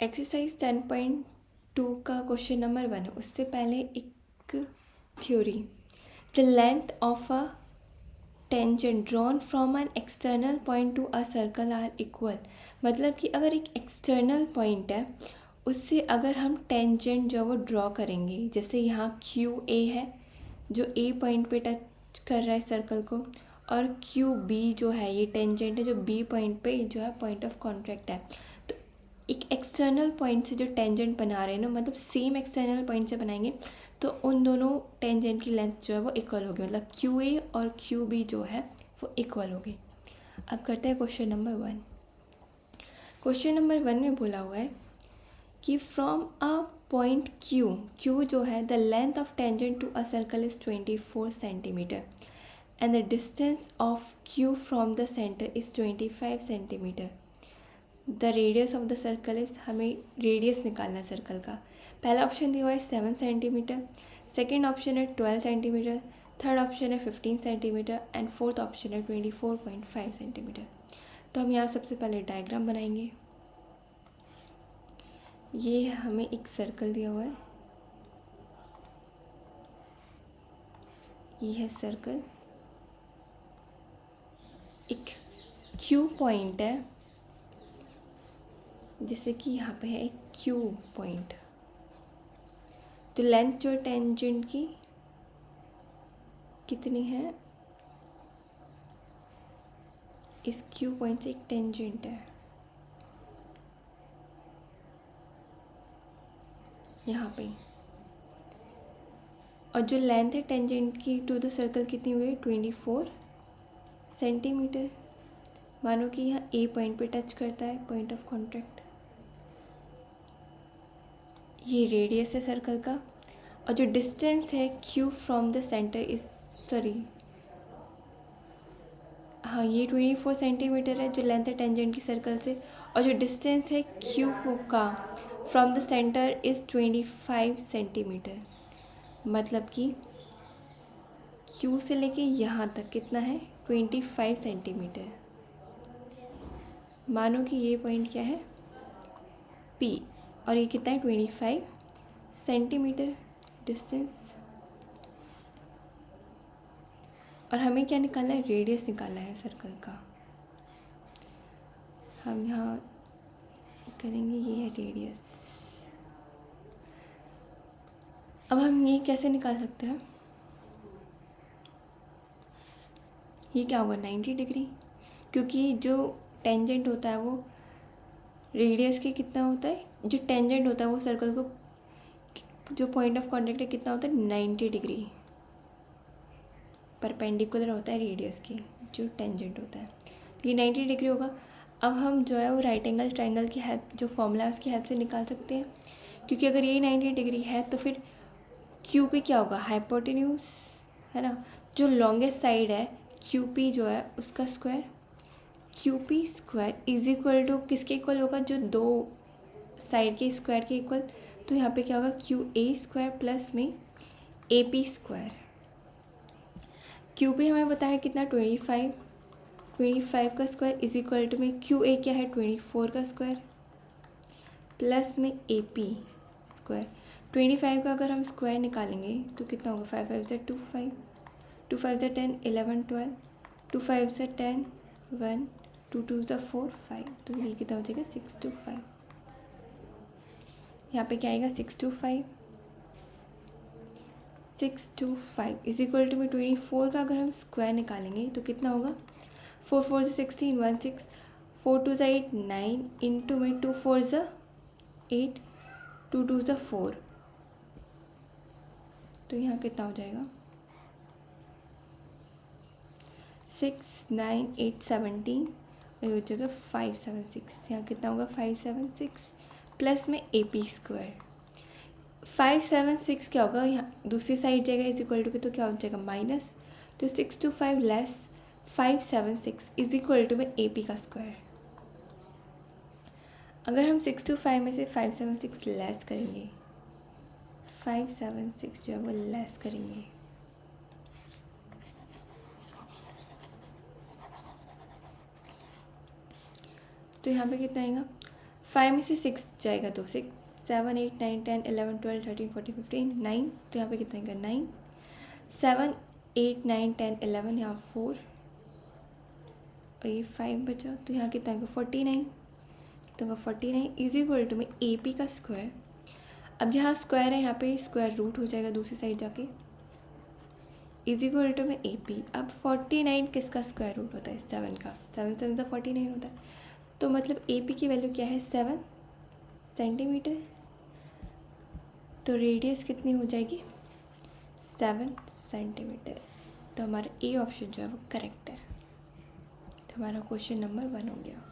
Exercise 10.2 का question number 1 है। उससे पहले एक theory. The length of a tangent drawn from an external point to a circle are equal. मतलब कि अगर एक एक्सटर्नल पॉइंट है उससे अगर हम टेंजेंट जो वो ड्रॉ करेंगे, जैसे यहाँ क्यू ए है जो ए पॉइंट पे टच कर रहा है सर्कल को, और क्यू बी जो है ये टेंजेंट है जो बी पॉइंट पे जो है पॉइंट ऑफ कॉन्टैक्ट है। तो एक एक्सटर्नल पॉइंट से जो टेंजेंट बना रहे हैं ना, मतलब सेम एक्सटर्नल पॉइंट से बनाएंगे तो उन दोनों टेंजेंट की लेंथ जो है वो इक्वल होगी, मतलब क्यू ए और क्यू बी जो है वो इक्वल होगी। अब करते हैं क्वेश्चन नंबर 1। क्वेश्चन नंबर 1 में बोला हुआ है कि फ्रॉम अ पॉइंट क्यू जो है the length of tangent to a circle is 24 centimetre and the distance of Q from the centre is 25 centimetre. The radius of the circle is, हमें radius निकालना है सर्कल का। पहला option दिया हुआ है 7 सेंटीमीटर, सेकेंड ऑप्शन है 12 centimetre, third option है 15 सेंटीमीटर एंड फोर्थ ऑप्शन है 24.5 सेंटीमीटर। तो हम यहाँ सबसे पहले डायग्राम बनाएंगे। ये हमें एक सर्कल दिया हुआ है, ये है सर्कल। एक क्यू पॉइंट है, जैसे कि यहाँ पे है एक क्यू पॉइंट। तो लेंथ जो टेंजेंट की कितनी है, इस क्यू पॉइंट से एक टेंजेंट है यहाँ पे, और जो लेंथ है टेंजेंट की टू द सर्कल कितनी हुई है 24 सेंटीमीटर। मानो कि यहाँ ए पॉइंट पे टच करता है पॉइंट ऑफ कॉन्टैक्ट। ये रेडियस है सर्कल का, और जो डिस्टेंस है Q from the centre is, sorry हाँ ये 24 सेंटीमीटर है जो लेंथ है टेंजेंट की सर्कल से, और जो डिस्टेंस है क्यू का from the centre is 25 centimetre. मतलब कि क्यू से लेके यहाँ तक कितना है 25 सेंटीमीटर। मानो कि ये पॉइंट क्या है P, और ये कितना है 25 सेंटीमीटर डिस्टेंस। और हमें क्या निकालना है, रेडियस निकालना है सर्कल का। हम यहाँ करेंगे, ये है रेडियस। अब हम ये कैसे निकाल सकते हैं, ये क्या होगा 90 डिग्री, क्योंकि जो टेंजेंट होता है वो रेडियस के कितना होता है, जो टेंजेंट होता है वो सर्कल को जो पॉइंट ऑफ कॉन्टैक्ट है कितना होता है 90 डिग्री परपेंडिकुलर होता है रेडियस के, जो टेंजेंट होता है ये 90 डिग्री होगा। अब हम जो है वो राइट एंगल ट्रायंगल की हेल्प, जो फॉर्मूला है उसकी हेल्प से निकाल सकते हैं, क्योंकि अगर ये 90 डिग्री है तो फिर क्यू पी क्या होगा हाइपोटेन्यूज, है ना। जो लॉन्गेस्ट साइड है क्यू पी जो है उसका square, Q P square is equal to किसके इक्वल होगा, जो दो साइड के स्क्वायर के इक्वल। तो यहाँ पे क्या होगा क्यू ए स्क्वायर प्लस में A P square. Q P हमें बताया कितना 25 का स्क्वायर इज इक्वल टू में क्यू ए क्या है 24 का स्क्वायर प्लस में ए पी स्क्वायर। 25 का अगर हम स्क्वायर निकालेंगे तो कितना होगा 5 5 से 2 5, 2 5 से 10 11 12, 2 5 से 10 1, 2 2 से 4 5, तो ये कितना हो जाएगा 625। यहाँ पे क्या आएगा 625 इज इक्वल टू में 24 का अगर हम स्क्वायर निकालेंगे तो कितना होगा 4 4 से 16 1 6, 4 2 से 8 9 इंटू में 2 4 से 8, 2 2 से 4, तो यहाँ कितना हो जाएगा 6 9 8 17, और हो जाएगा 576। यहाँ कितना होगा 576 प्लस में ए पी स्क्वायर। 576 क्या होगा, यहाँ दूसरी साइड जाएगा इज इक्वल टू के, तो क्या हो जाएगा माइनस, तो 625 लेस 576 इज इक्वल टू में ए पी का स्क्वायर। अगर हम 625 में से 576 लेस करेंगे, 576 जो है वो लेस करेंगे, तो यहाँ पे कितना आएगा 5 में से 6 जाएगा तो 6, 7, 8, 9, 10, 11, 12, 13, 14, 15, 9, तो यहाँ पे कितना आएगा 9, 7, 8, 9, 10, 11, यहाँ 4 और ये 5 बचा, तो यहाँ कितना आएगा 49, कितना होगा 49 इज इक्वल टू में ए पी का स्क्वायर। अब जहाँ स्क्वायर है यहाँ पे स्क्वायर रूट हो जाएगा दूसरी साइड जाके, इज इक्वल टू में ए पी। अब 49 किसका स्क्वायर रूट होता है 7 का, 7 7 से 49 होता है, तो मतलब ए पी की वैल्यू क्या है 7 सेंटीमीटर, तो रेडियस कितनी हो जाएगी 7 सेंटीमीटर। तो हमारा ए ऑप्शन जो है वो करेक्ट है। तो हमारा क्वेश्चन नंबर 1 हो गया।